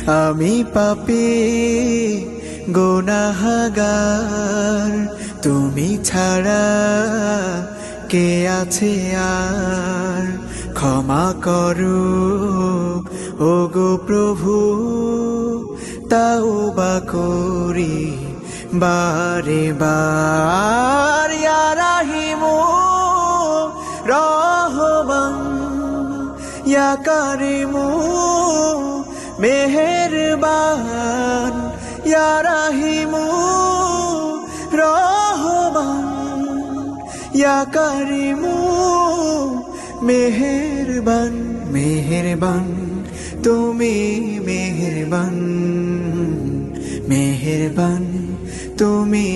আমি পাপী গুনাহগার, তুমি ছাড়া কে আছে আর। ক্ষমা করো ওগো প্রভু, তাওবা করি বারে বার। ইয়া রাহিমু রহমান, ইয়া কারিমু মেহেরবান, ইয়া রাহিমু রহমান, ইয়া কারিমু মেহেরবান। মেহেরবান তুমি মেহেরবান, মেহেরবান তুমি